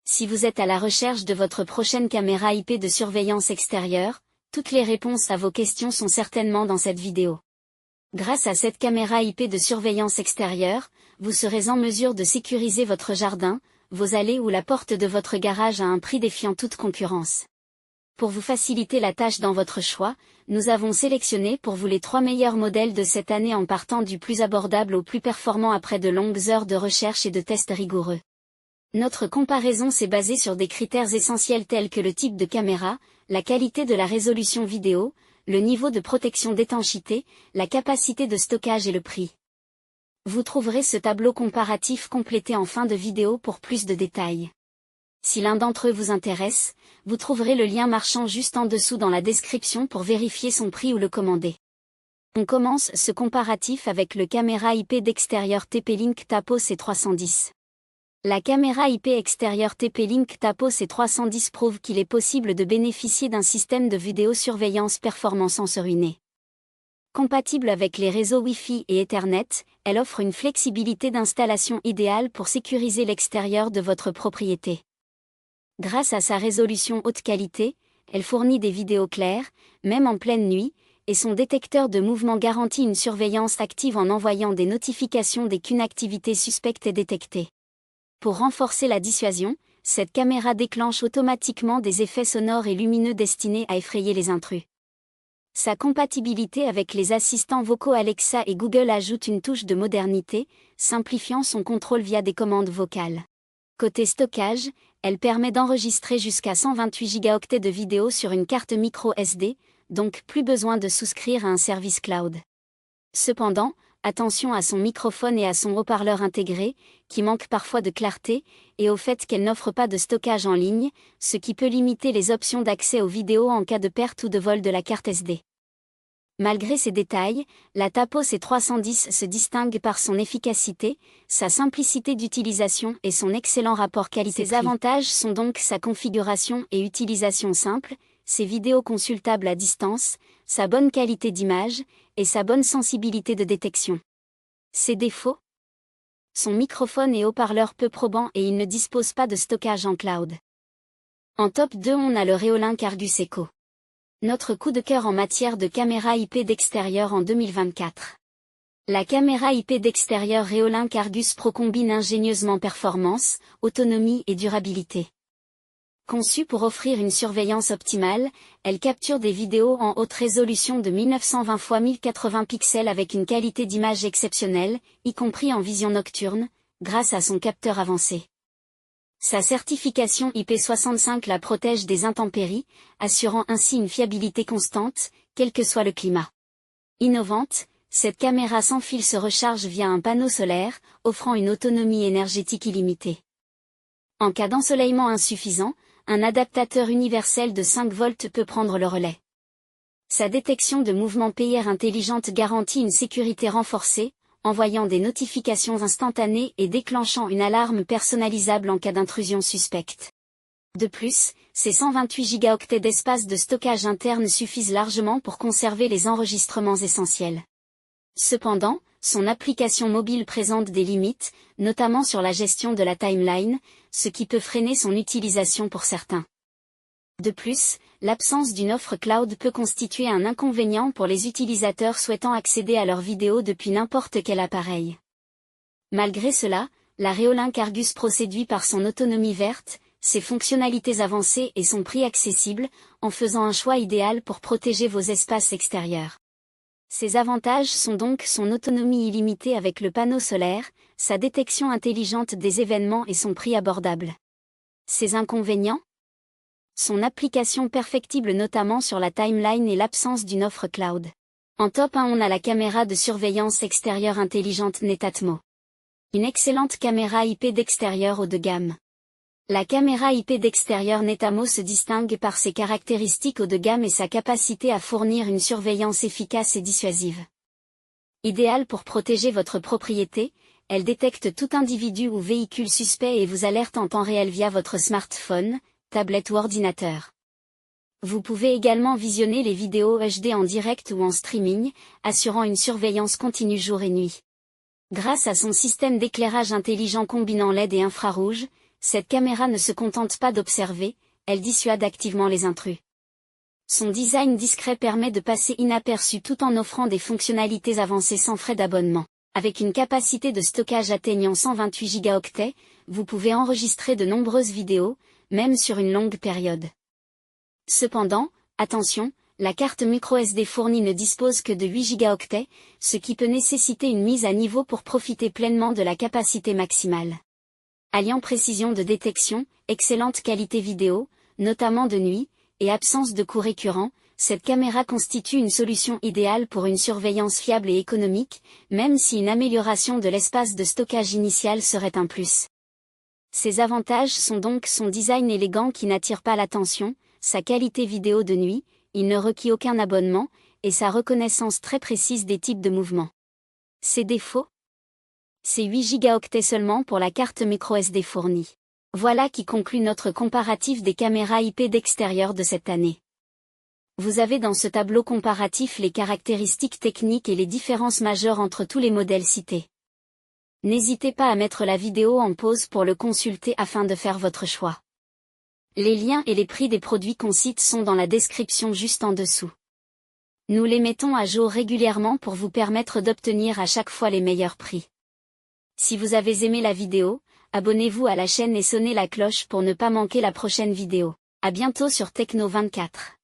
Si vous êtes à la recherche de votre prochaine caméra IP de surveillance extérieure, toutes les réponses à vos questions sont certainement dans cette vidéo. Grâce à cette caméra IP de surveillance extérieure, vous serez en mesure de sécuriser votre jardin, vos allées ou la porte de votre garage à un prix défiant toute concurrence. Pour vous faciliter la tâche dans votre choix, nous avons sélectionné pour vous les 3 meilleurs modèles de cette année en partant du plus abordable au plus performant après de longues heures de recherche et de tests rigoureux. Notre comparaison s'est basée sur des critères essentiels tels que le type de caméra, la qualité de la résolution vidéo, le niveau de protection d'étanchéité, la capacité de stockage et le prix. Vous trouverez ce tableau comparatif complété en fin de vidéo pour plus de détails. Si l'un d'entre eux vous intéresse, vous trouverez le lien marchand juste en dessous dans la description pour vérifier son prix ou le commander. On commence ce comparatif avec le caméra IP d'extérieur TP-Link Tapo C310. La caméra IP extérieure TP-Link Tapo C310 prouve qu'il est possible de bénéficier d'un système de vidéosurveillance performant sans se ruiner. Compatible avec les réseaux Wi-Fi et Ethernet, elle offre une flexibilité d'installation idéale pour sécuriser l'extérieur de votre propriété. Grâce à sa résolution haute qualité, elle fournit des vidéos claires, même en pleine nuit, et son détecteur de mouvement garantit une surveillance active en envoyant des notifications dès qu'une activité suspecte est détectée. Pour renforcer la dissuasion, cette caméra déclenche automatiquement des effets sonores et lumineux destinés à effrayer les intrus. Sa compatibilité avec les assistants vocaux Alexa et Google ajoute une touche de modernité, simplifiant son contrôle via des commandes vocales. Côté stockage, elle permet d'enregistrer jusqu'à 128 Go de vidéo sur une carte micro SD, donc plus besoin de souscrire à un service cloud. Cependant, attention à son microphone et à son haut-parleur intégré, qui manque parfois de clarté, et au fait qu'elle n'offre pas de stockage en ligne, ce qui peut limiter les options d'accès aux vidéos en cas de perte ou de vol de la carte SD. Malgré ces détails, la Tapo C310 se distingue par son efficacité, sa simplicité d'utilisation et son excellent rapport qualité-prix. Ses avantages sont donc sa configuration et utilisation simple, ses vidéos consultables à distance, sa bonne qualité d'image, et sa bonne sensibilité de détection. Ses défauts ? Son microphone et haut-parleur peu probants et il ne dispose pas de stockage en cloud. En top 2 on a le Reolink Argus Echo. Notre coup de cœur en matière de caméra IP d'extérieur en 2024. La caméra IP d'extérieur Reolink Argus Pro combine ingénieusement performance, autonomie et durabilité. Conçue pour offrir une surveillance optimale, elle capture des vidéos en haute résolution de 1920 x 1080 pixels avec une qualité d'image exceptionnelle, y compris en vision nocturne, grâce à son capteur avancé. Sa certification IP65 la protège des intempéries, assurant ainsi une fiabilité constante, quel que soit le climat. Innovante, cette caméra sans fil se recharge via un panneau solaire, offrant une autonomie énergétique illimitée. En cas d'ensoleillement insuffisant, un adaptateur universel de 5 volts peut prendre le relais. Sa détection de mouvement PR intelligente garantit une sécurité renforcée, envoyant des notifications instantanées et déclenchant une alarme personnalisable en cas d'intrusion suspecte. De plus, ses 128 Go d'espace de stockage interne suffisent largement pour conserver les enregistrements essentiels. Cependant, son application mobile présente des limites, notamment sur la gestion de la timeline, ce qui peut freiner son utilisation pour certains. De plus, l'absence d'une offre cloud peut constituer un inconvénient pour les utilisateurs souhaitant accéder à leurs vidéos depuis n'importe quel appareil. Malgré cela, la Reolink Argus Pro séduit par son autonomie verte, ses fonctionnalités avancées et son prix accessible, en faisant un choix idéal pour protéger vos espaces extérieurs. Ses avantages sont donc son autonomie illimitée avec le panneau solaire, sa détection intelligente des événements et son prix abordable. Ses inconvénients ? Son application perfectible notamment sur la timeline et l'absence d'une offre cloud. En top 1 on a la caméra de surveillance extérieure intelligente Netatmo. Une excellente caméra IP d'extérieur haut de gamme. La caméra IP d'extérieur Netatmo se distingue par ses caractéristiques haut de gamme et sa capacité à fournir une surveillance efficace et dissuasive. Idéale pour protéger votre propriété, elle détecte tout individu ou véhicule suspect et vous alerte en temps réel via votre smartphone, tablette ou ordinateur. Vous pouvez également visionner les vidéos HD en direct ou en streaming, assurant une surveillance continue jour et nuit. Grâce à son système d'éclairage intelligent combinant LED et infrarouge, Cette caméra ne se contente pas d'observer, elle dissuade activement les intrus. Son design discret permet de passer inaperçu tout en offrant des fonctionnalités avancées sans frais d'abonnement. Avec une capacité de stockage atteignant 128 Go, vous pouvez enregistrer de nombreuses vidéos, même sur une longue période. Cependant, attention, la carte microSD fournie ne dispose que de 8 Go, ce qui peut nécessiter une mise à niveau pour profiter pleinement de la capacité maximale. Alliant précision de détection, excellente qualité vidéo, notamment de nuit, et absence de coûts récurrents, cette caméra constitue une solution idéale pour une surveillance fiable et économique, même si une amélioration de l'espace de stockage initial serait un plus. Ses avantages sont donc son design élégant qui n'attire pas l'attention, sa qualité vidéo de nuit, il ne requiert aucun abonnement, et sa reconnaissance très précise des types de mouvements. Ses défauts? C'est 8 Go seulement pour la carte microSD fournie. Voilà qui conclut notre comparatif des caméras IP d'extérieur de cette année. Vous avez dans ce tableau comparatif les caractéristiques techniques et les différences majeures entre tous les modèles cités. N'hésitez pas à mettre la vidéo en pause pour le consulter afin de faire votre choix. Les liens et les prix des produits qu'on cite sont dans la description juste en dessous. Nous les mettons à jour régulièrement pour vous permettre d'obtenir à chaque fois les meilleurs prix. Si vous avez aimé la vidéo, abonnez-vous à la chaîne et sonnez la cloche pour ne pas manquer la prochaine vidéo. À bientôt sur Techno24.